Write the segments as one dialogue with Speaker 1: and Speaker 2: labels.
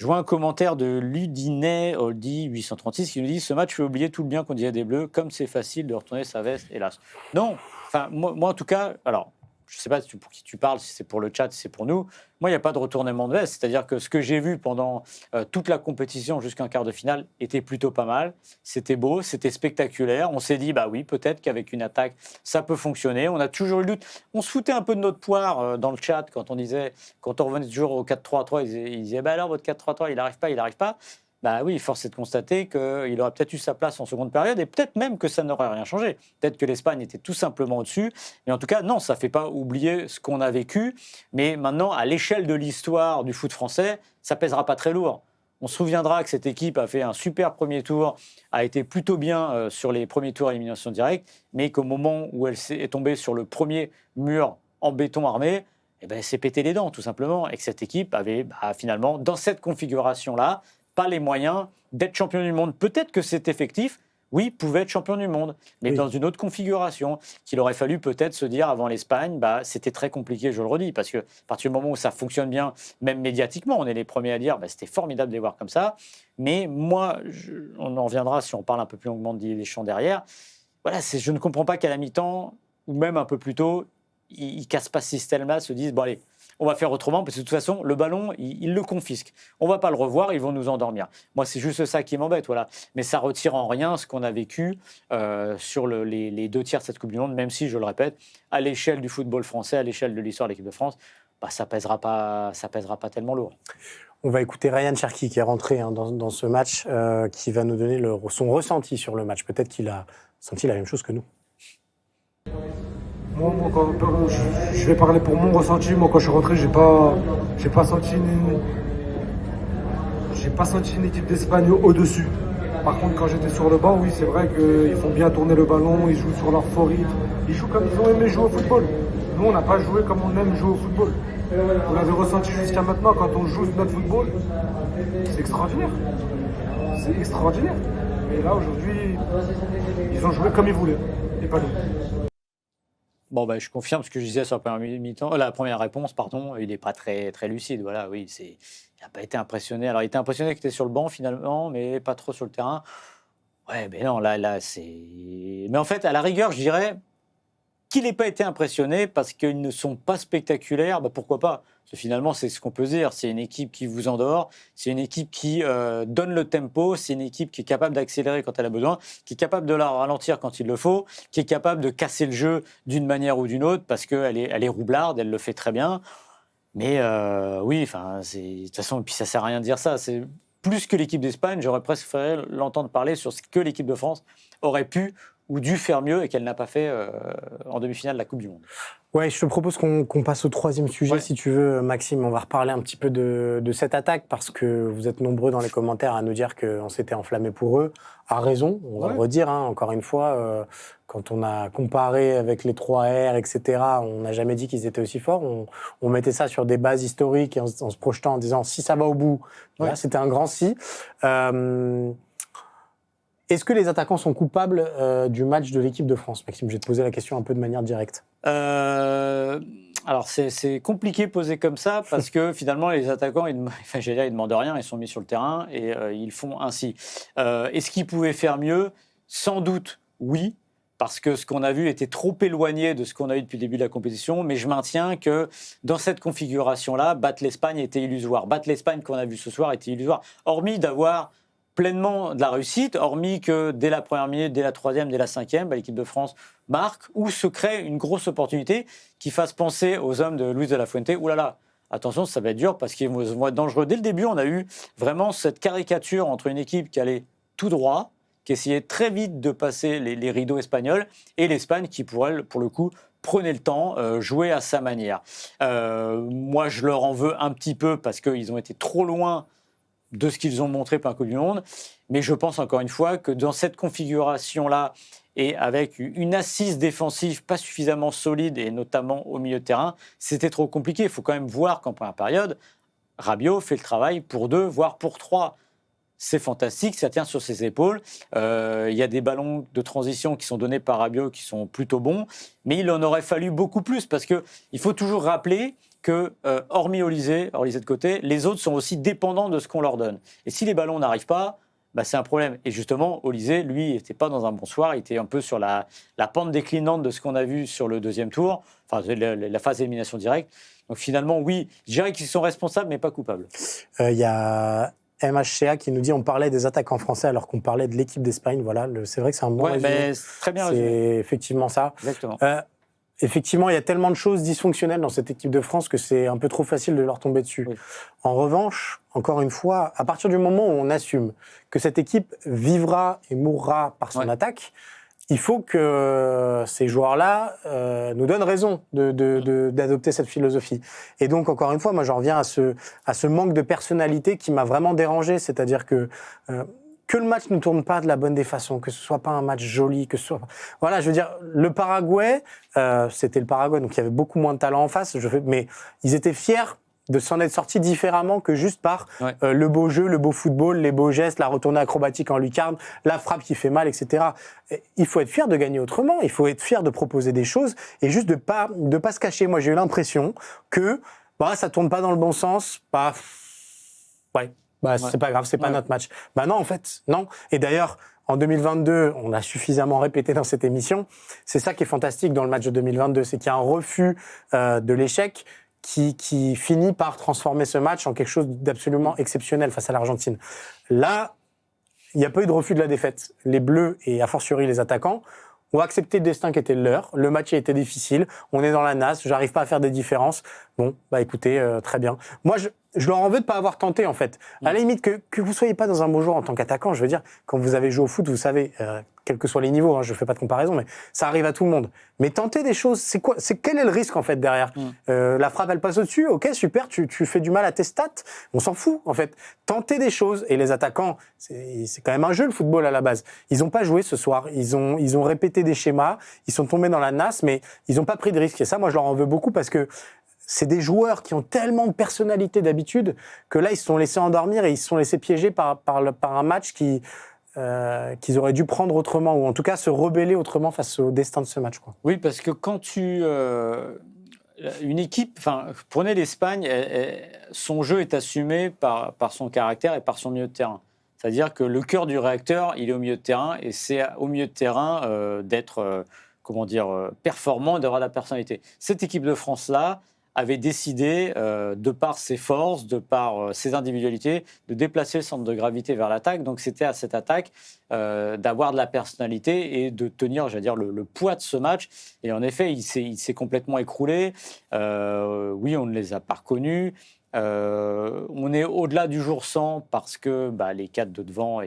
Speaker 1: Je vois un commentaire de Ludinet, Oldie 836, qui nous dit « Ce match fait oublier tout le bien qu'on disait des Bleus, comme c'est facile de retourner sa veste, hélas. » Non, enfin, moi en tout cas, alors, je ne sais pas pour qui tu parles, si c'est pour le chat, si c'est pour nous. Moi, il n'y a pas de retournement de veste. C'est-à-dire que ce que j'ai vu pendant toute la compétition jusqu'à un quart de finale était plutôt pas mal. C'était beau, c'était spectaculaire. On s'est dit, bah oui, peut-être qu'avec une attaque, ça peut fonctionner. On a toujours eu le doute. On se foutait un peu de notre poire dans le chat quand on revenait toujours au 4-3-3. Ils disaient, bah alors, votre 4-3-3, il n'arrive pas. Bah oui, force est de constater qu'il aurait peut-être eu sa place en seconde période et peut-être même que ça n'aurait rien changé. Peut-être que l'Espagne était tout simplement au-dessus. Mais en tout cas, non, ça ne fait pas oublier ce qu'on a vécu. Mais maintenant, à l'échelle de l'histoire du foot français, ça ne pèsera pas très lourd. On se souviendra que cette équipe a fait un super premier tour, a été plutôt bien sur les premiers tours à élimination directe, mais qu'au moment où elle est tombée sur le premier mur en béton armé, eh ben, elle s'est pété les dents, tout simplement. Et que cette équipe avait finalement, dans cette configuration-là, pas les moyens d'être champion du monde. Peut-être que cet effectif, oui, pouvait être champion du monde, mais dans une autre configuration, qu'il aurait fallu peut-être se dire avant l'Espagne, c'était très compliqué, je le redis, parce qu'à partir du moment où ça fonctionne bien, même médiatiquement, on est les premiers à dire, c'était formidable de les voir comme ça, mais moi, on en reviendra si on parle un peu plus longuement de Didier Deschamps derrière, voilà, je ne comprends pas qu'à la mi-temps, ou même un peu plus tôt, ils ne cassent pas ce système-là, se disent, bon allez, on va faire autrement, parce que de toute façon, le ballon, ils le confisquent. On ne va pas le revoir, ils vont nous endormir. Moi, c'est juste ça qui m'embête, voilà. Mais ça ne retire en rien ce qu'on a vécu sur les 2 tiers de cette Coupe du Monde, même si, je le répète, à l'échelle du football français, à l'échelle de l'histoire de l'équipe de France, ça pèsera pas tellement lourd.
Speaker 2: On va écouter Ryan Cherki qui est rentré dans ce match, qui va nous donner son ressenti sur le match. Peut-être qu'il a senti la même chose que nous.
Speaker 3: Moi, je vais parler pour mon ressenti. Moi, quand je suis rentré, j'ai pas senti une équipe d'Espagne au-dessus. Par contre, quand j'étais sur le banc, oui, c'est vrai qu'ils font bien tourner le ballon, ils jouent sur leur fort rythme, ils jouent comme ils ont aimé jouer au football. Nous, on n'a pas joué comme on aime jouer au football. Vous l'avez ressenti jusqu'à maintenant, quand on joue notre football, c'est extraordinaire. C'est extraordinaire. Et là, aujourd'hui, ils ont joué comme ils voulaient, et pas nous.
Speaker 1: Bon, je confirme ce que je disais sur la première réponse, il n'est pas très, très lucide. Voilà, oui, il n'a pas été impressionné. Alors, il était impressionné qu'il était sur le banc finalement, mais pas trop sur le terrain. Ouais, mais non, là, c'est. Mais en fait, à la rigueur, je dirais qu'il n'ait pas été impressionné parce qu'ils ne sont pas spectaculaires, pourquoi pas ? Parce que finalement, c'est ce qu'on peut dire. C'est une équipe qui vous endort, c'est une équipe qui donne le tempo, c'est une équipe qui est capable d'accélérer quand elle a besoin, qui est capable de la ralentir quand il le faut, qui est capable de casser le jeu d'une manière ou d'une autre parce qu'elle est roublarde, elle le fait très bien. Mais oui, de toute façon, puis ça ne sert à rien de dire ça. C'est plus que l'équipe d'Espagne, j'aurais presque préféré l'entendre parler sur ce que l'équipe de France aurait pu ou dû faire mieux et qu'elle n'a pas fait en demi-finale de la Coupe du Monde.
Speaker 2: Ouais, je te propose qu'on passe au 3e sujet, si tu veux, Maxime. On va reparler un petit peu de cette attaque, parce que vous êtes nombreux dans les commentaires à nous dire qu'on s'était enflammé pour eux. À raison, on va le redire, encore une fois. Quand on a comparé avec les 3R, etc., on n'a jamais dit qu'ils étaient aussi forts. On mettait ça sur des bases historiques et en se projetant en disant, si ça va au bout, voilà, c'était un grand si. Est-ce que les attaquants sont coupables du match de l'équipe de France ? Maxime, je vais te poser la question un peu de manière directe.
Speaker 1: Alors, c'est compliqué posé comme ça, parce que finalement, les attaquants, ils demandent rien, ils sont mis sur le terrain et ils font ainsi. Est-ce qu'ils pouvaient faire mieux ? Sans doute, oui. Parce que ce qu'on a vu était trop éloigné de ce qu'on a eu depuis le début de la compétition, mais je maintiens que dans cette configuration-là, battre l'Espagne était illusoire. Battre l'Espagne qu'on a vu ce soir était illusoire, hormis d'avoir pleinement de la réussite, hormis que dès la première minute, dès la 3e, dès la 5e, l'équipe de France marque ou se crée une grosse opportunité qui fasse penser aux hommes de Luis de la Fuente, oulala, attention, ça va être dur parce qu'ils vont être dangereux. Dès le début, on a eu vraiment cette caricature entre une équipe qui allait tout droit, qui essayait très vite de passer les rideaux espagnols, et l'Espagne qui, pour elle, pour le coup, prenait le temps, jouait à sa manière. Moi, je leur en veux un petit peu parce qu'ils ont été trop loin de ce qu'ils ont montré par la Coupe du Monde. Mais je pense encore une fois que dans cette configuration-là, et avec une assise défensive pas suffisamment solide, et notamment au milieu de terrain, c'était trop compliqué. Il faut quand même voir qu'en première période, Rabiot fait le travail pour 2, voire pour 3. C'est fantastique, ça tient sur ses épaules. Il y a des ballons de transition qui sont donnés par Rabiot qui sont plutôt bons, mais il en aurait fallu beaucoup plus, parce qu'il faut toujours rappeler que, hormis Olise de côté, les autres sont aussi dépendants de ce qu'on leur donne. Et si les ballons n'arrivent pas, c'est un problème. Et justement, Olise, lui, n'était pas dans un bon soir. Il était un peu sur la pente déclinante de ce qu'on a vu sur le deuxième tour, enfin la phase d'élimination directe. Donc finalement, oui, je dirais qu'ils sont responsables, mais pas coupables.
Speaker 2: Il y a MHCA qui nous dit on parlait des attaquants français alors qu'on parlait de l'équipe d'Espagne. Voilà, c'est vrai que c'est un bon résumé.
Speaker 1: C'est très bien
Speaker 2: c'est
Speaker 1: résumé.
Speaker 2: effectivement ça.
Speaker 1: Exactement.
Speaker 2: Effectivement, il y a tellement de choses dysfonctionnelles dans cette équipe de France que c'est un peu trop facile de leur tomber dessus.
Speaker 1: Oui.
Speaker 2: En revanche, encore une fois, à partir du moment où on assume que cette équipe vivra et mourra par son attaque, il faut que ces joueurs-là nous donnent raison d'adopter cette philosophie. Et donc, encore une fois, moi, j'en reviens à ce manque de personnalité qui m'a vraiment dérangé. C'est-à-dire que le match ne tourne pas de la bonne des façons, que ce soit pas un match joli, que ce soit... Voilà, je veux dire, le Paraguay, c'était le Paraguay, donc il y avait beaucoup moins de talent en face, mais ils étaient fiers de s'en être sortis différemment que juste par le beau jeu, le beau football, les beaux gestes, la retournée acrobatique en lucarne, la frappe qui fait mal, etc. Il faut être fier de gagner autrement, il faut être fier de proposer des choses et juste de pas se cacher. Moi, j'ai eu l'impression que ça tourne pas dans le bon sens, c'est pas grave, c'est pas notre match. Non, en fait, non. Et d'ailleurs, en 2022, on l'a suffisamment répété dans cette émission, c'est ça qui est fantastique dans le match de 2022, c'est qu'il y a un refus de l'échec qui finit par transformer ce match en quelque chose d'absolument exceptionnel face à l'Argentine. Là, il n'y a pas eu de refus de la défaite. Les Bleus, et a fortiori les attaquants, ont accepté le destin qui était le leur. Le match a été difficile. On est dans la nasse. J'arrive pas à faire des différences. Bon, écoutez, très bien. Moi, je leur en veux de pas avoir tenté, en fait. À la limite, que vous soyez pas dans un beau jour en tant qu'attaquant, je veux dire, quand vous avez joué au foot, vous savez, quels que soient les niveaux, je fais pas de comparaison, mais ça arrive à tout le monde. Mais tenter des choses, quel est le risque, en fait, derrière? La frappe, elle passe au-dessus. Ok, super, tu fais du mal à tes stats. On s'en fout, en fait. Tenter des choses. Et les attaquants, c'est quand même un jeu, le football, à la base. Ils ont pas joué ce soir. Ils ont répété des schémas. Ils sont tombés dans la nasse, mais ils ont pas pris de risque. Et ça, moi, je leur en veux beaucoup parce que c'est des joueurs qui ont tellement de personnalité d'habitude que là, ils se sont laissés endormir et ils se sont laissés piéger par un match qu'ils auraient dû prendre autrement, ou en tout cas se rebeller autrement face au destin de ce match, quoi.
Speaker 1: Oui, parce que quand une équipe, prenez l'Espagne, son jeu est assumé par son caractère et par son milieu de terrain. C'est-à-dire que le cœur du réacteur, il est au milieu de terrain, et c'est au milieu de terrain d'être, performant, d'avoir de la personnalité. Cette équipe de France-là avait décidé, de par ses forces, de par ses individualités, de déplacer le centre de gravité vers l'attaque. Donc c'était à cette attaque d'avoir de la personnalité et de tenir, le poids de ce match. Et en effet, il s'est complètement écroulé. Oui, on ne les a pas reconnus. On est au-delà du jour 100 parce que les 4 de devant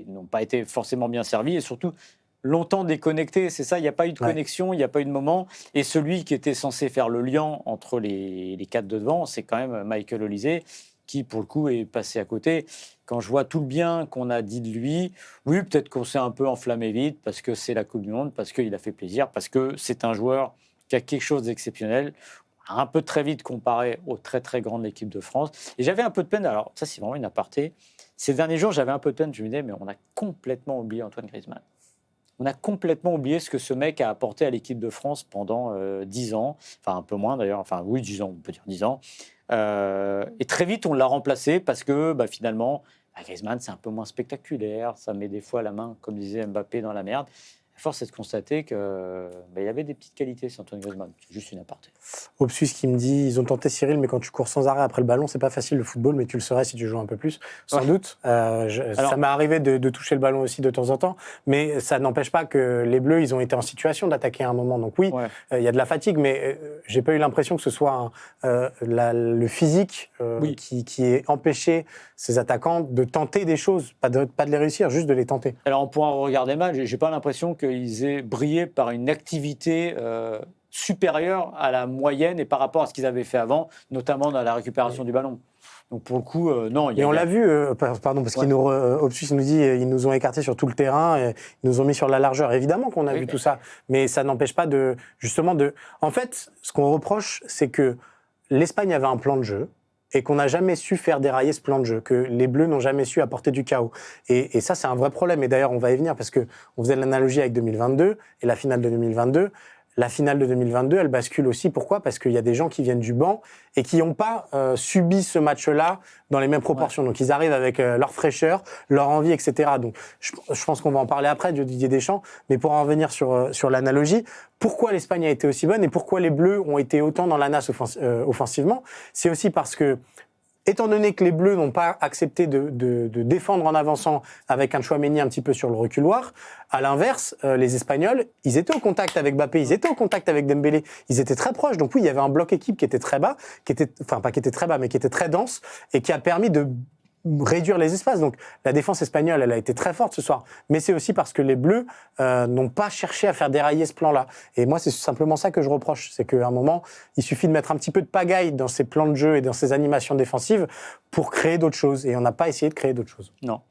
Speaker 1: n'ont pas été forcément bien servis et surtout longtemps déconnecté, c'est ça, il n'y a pas eu de connexion, il n'y a pas eu de moment. Et celui qui était censé faire le lien entre les 4 de devant, c'est quand même Michael Olise, qui pour le coup est passé à côté. Quand je vois tout le bien qu'on a dit de lui, oui, peut-être qu'on s'est un peu enflammé vite parce que c'est la Coupe du Monde, parce qu'il a fait plaisir, parce que c'est un joueur qui a quelque chose d'exceptionnel, un peu très vite comparé aux très très grandes équipes de France. Et j'avais un peu de peine, alors ça c'est vraiment une aparté, ces derniers jours j'avais un peu de peine, je me disais mais on a complètement oublié Antoine Griezmann. On a complètement oublié ce que ce mec a apporté à l'équipe de France pendant 10 ans, enfin un peu moins d'ailleurs, 10 ans, on peut dire 10 ans. Et très vite, on l'a remplacé parce que finalement, Griezmann, c'est un peu moins spectaculaire, ça met des fois la main, comme disait Mbappé, dans la merde. Force est de constater qu'il y avait des petites qualités, c'est Antoine Griezmann. C'est juste une aparté.
Speaker 2: Obsus qui me dit, ils ont tenté Cyril, mais quand tu cours sans arrêt après le ballon, c'est pas facile le football, mais tu le serais si tu joues un peu plus, sans doute. Ça m'est arrivé de toucher le ballon aussi de temps en temps, mais ça n'empêche pas que les Bleus, ils ont été en situation d'attaquer à un moment. Donc oui, y a de la fatigue, mais j'ai pas eu l'impression que ce soit le physique qui ait empêché ces attaquants de tenter des choses, pas de les réussir, juste de les tenter.
Speaker 1: Alors on pourra regarder mal, j'ai pas l'impression qu'ils aient brillé par une activité supérieure à la moyenne et par rapport à ce qu'ils avaient fait avant, notamment dans la récupération du ballon. Donc pour le coup, non.
Speaker 2: Et on l'a vu, pardon, parce Obsus nous dit ils nous ont écartés sur tout le terrain, et ils nous ont mis sur la largeur. Évidemment qu'on a vu tout ça, mais ça n'empêche pas En fait, ce qu'on reproche, c'est que l'Espagne avait un plan de jeu et qu'on n'a jamais su faire dérailler ce plan de jeu, que les Bleus n'ont jamais su apporter du chaos. Et ça, c'est un vrai problème. Et d'ailleurs, on va y venir parce qu'on faisait l'analogie avec 2022 et la finale de 2022. La finale de 2022, elle bascule aussi. Pourquoi ? Parce qu'il y a des gens qui viennent du banc et qui n'ont pas subi ce match-là dans les mêmes proportions. Donc, ils arrivent avec leur fraîcheur, leur envie, etc. Donc, je pense qu'on va en parler après de Didier Deschamps. Mais pour en revenir sur l'analogie, pourquoi l'Espagne a été aussi bonne et pourquoi les Bleus ont été autant dans la nasse offensivement ? C'est aussi parce que, étant donné que les Bleus n'ont pas accepté de défendre en avançant avec un Tchouaméni un petit peu sur le reculoir, à l'inverse, les Espagnols, ils étaient au contact avec Mbappé, ils étaient au contact avec Dembélé, ils étaient très proches. Donc oui, il y avait un bloc équipe qui était très bas, pas qui était très bas, mais qui était très dense et qui a permis de réduire les espaces. Donc la défense espagnole, elle a été très forte ce soir. Mais c'est aussi parce que les Bleus n'ont pas cherché à faire dérailler ce plan-là. Et moi, c'est simplement ça que je reproche. C'est qu'à un moment, il suffit de mettre un petit peu de pagaille dans ces plans de jeu et dans ces animations défensives pour créer d'autres choses. Et on n'a pas essayé de créer d'autres choses.
Speaker 1: Non.